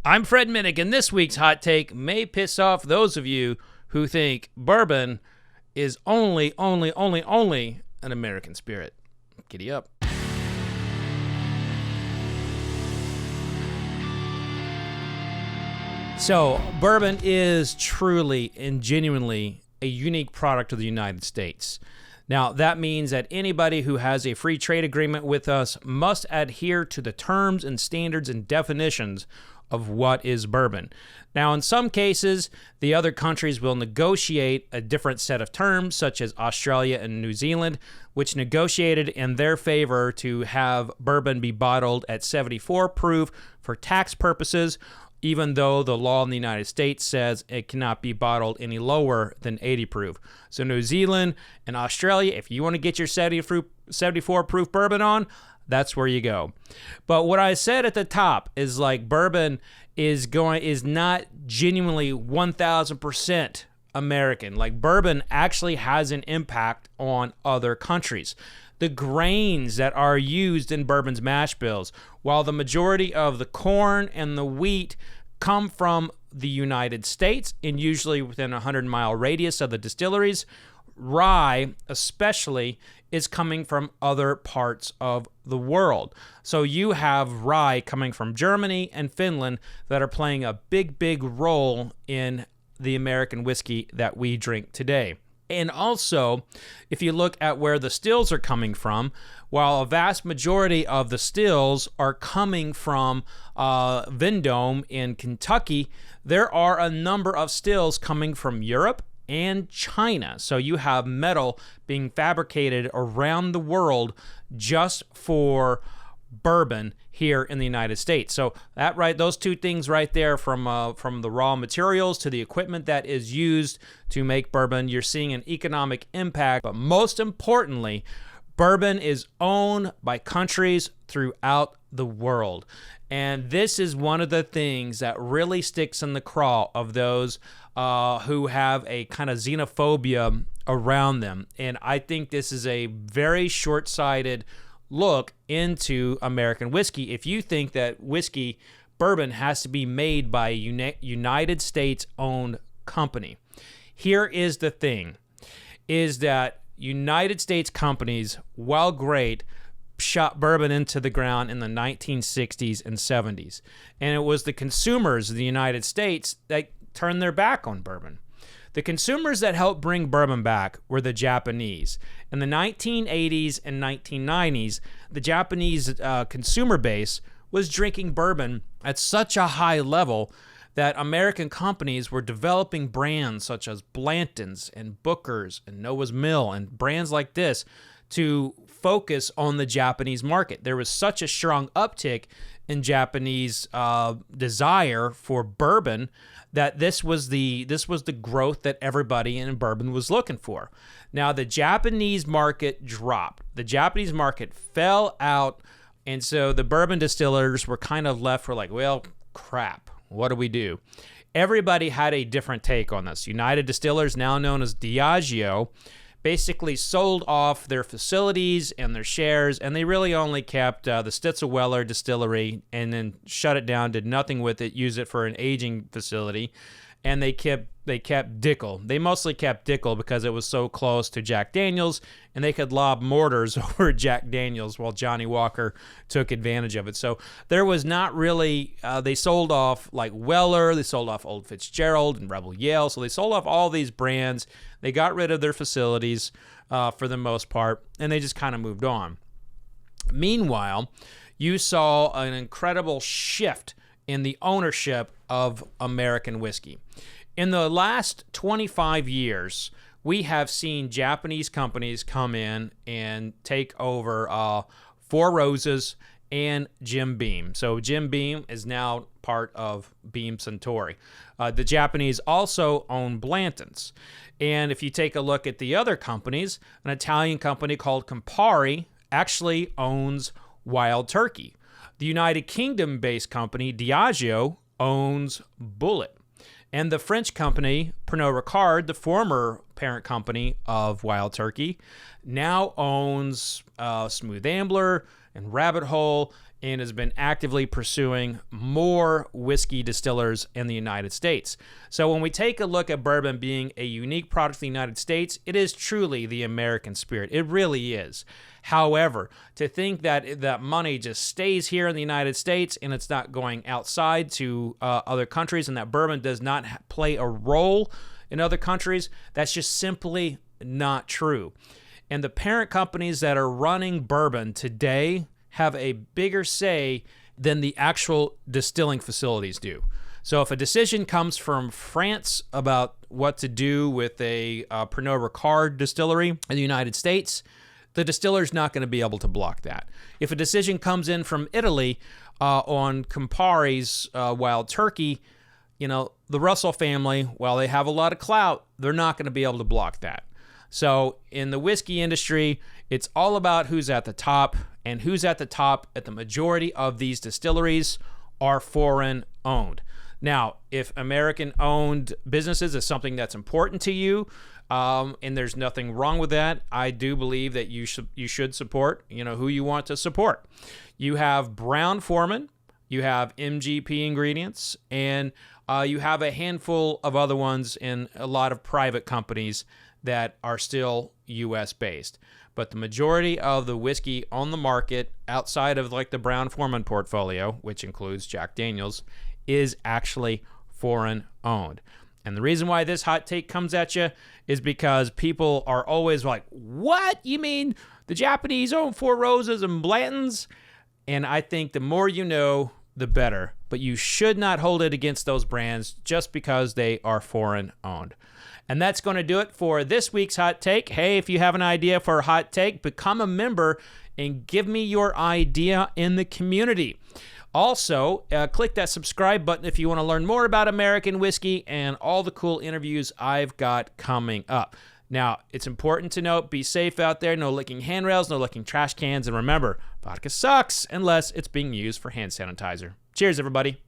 I'm Fred Minnick, and this week's hot take may piss off those of you who think bourbon is only an American spirit. Giddy up. So, bourbon is truly and genuinely a unique product of the United States. Now, that means that anybody who has a free trade agreement with us must adhere to the terms and standards and definitions of what is bourbon. Now, in some cases, the other countries will negotiate a different set of terms, such as Australia and New Zealand, which negotiated in their favor to have bourbon be bottled at 74 proof for tax purposes, even though the law in the United States says it cannot be bottled any lower than 80 proof. So New Zealand and Australia, if you want to get your 74 proof bourbon on, that's where you go. But what I said at the top is like bourbon is not genuinely 1,000% American. Like bourbon actually has an impact on other countries. The grains that are used in bourbon's mash bills, while the majority of the corn and the wheat come from the United States and usually within a 100-mile radius of the distilleries, rye especially is coming from other parts of the world. So you have rye coming from Germany and Finland that are playing a big role in the American whiskey that we drink today. And also, if you look at where the stills are coming from, while a vast majority of the stills are coming from Vendome in Kentucky, there are a number of stills coming from Europe and China. So you have metal being fabricated around the world just for bourbon here in the United States. So those two things right there, from the raw materials to the equipment that is used to make bourbon, you're seeing an economic impact. But most importantly, bourbon is owned by countries throughout the world. And this is one of the things that really sticks in the craw of those who have a kind of xenophobia around them. And I think this is a very short-sighted look into American whiskey. If you think that bourbon has to be made by a United States-owned company, here is the thing, is that United States companies, while great, shot bourbon into the ground in the 1960s and 70s. And it was the consumers of the United States that turned their back on bourbon. The consumers that helped bring bourbon back were the Japanese. In the 1980s and 1990s, the Japanese consumer base was drinking bourbon at such a high level that American companies were developing brands such as Blanton's and Booker's and Noah's Mill and brands like this to focus on the Japanese market. There was such a strong uptick in Japanese desire for bourbon that this was the growth that everybody in bourbon was looking for. Now, the Japanese market dropped. The Japanese market fell out, and so the bourbon distillers were kind of left for like, well, crap, what do we do? Everybody had a different take on this. United Distillers, now known as Diageo, basically sold off their facilities and their shares, and they really only kept the Stitzel-Weller distillery and then shut it down, did nothing with it, used it for an aging facility, and they kept Dickel. They mostly kept Dickel because it was so close to Jack Daniels, and they could lob mortars over Jack Daniels while Johnny Walker took advantage of it. So there was not really, they sold off like Weller, they sold off Old Fitzgerald and Rebel Yale, so they sold off all these brands. They got rid of their facilities for the most part, and they just kind of moved on. Meanwhile, you saw an incredible shift in the ownership of American whiskey. In the last 25 years, we have seen Japanese companies come in and take over Four Roses and Jim Beam. So Jim Beam is now part of Beam Suntory. The Japanese also own Blanton's. And if you take a look at the other companies, an Italian company called Campari actually owns Wild Turkey. The United Kingdom-based company Diageo owns Bullet. And the French company Pernod Ricard, the former parent company of Wild Turkey, now owns Smooth Ambler and Rabbit Hole and has been actively pursuing more whiskey distillers in the United States. So when we take a look at bourbon being a unique product of the United States, it is truly the American spirit. It really is. However, to think that that money just stays here in the United States and it's not going outside to other countries, and that bourbon does not play a role in other countries, that's just simply not true. And the parent companies that are running bourbon today have a bigger say than the actual distilling facilities do. So if a decision comes from France about what to do with a Pernod Ricard distillery in the United States, the distiller's not going to be able to block that. If a decision comes in from Italy on Campari's Wild Turkey, the Russell family, while they have a lot of clout, they're not going to be able to block that. So in the whiskey industry, it's all about who's at the top, and who's at the top at the majority of these distilleries are foreign owned. Now, if American-owned businesses is something that's important to you, and there's nothing wrong with that, I do believe that you should support, who you want to support. You have Brown-Forman, you have MGP Ingredients, and you have a handful of other ones in a lot of private companies that are still U.S.-based. But the majority of the whiskey on the market outside of like the Brown-Forman portfolio, which includes Jack Daniel's, is actually foreign-owned. And the reason why this hot take comes at you is because people are always like, what? You mean the Japanese own Four Roses and Blanton's? And I think the more you know, the better. But you should not hold it against those brands just because they are foreign-owned. And that's going to do it for this week's Hot Take. Hey, if you have an idea for a hot take, become a member and give me your idea in the community. Also, click that subscribe button if you want to learn more about American whiskey and all the cool interviews I've got coming up. Now, it's important to note, be safe out there. No licking handrails, no licking trash cans. And remember, vodka sucks unless it's being used for hand sanitizer. Cheers, everybody.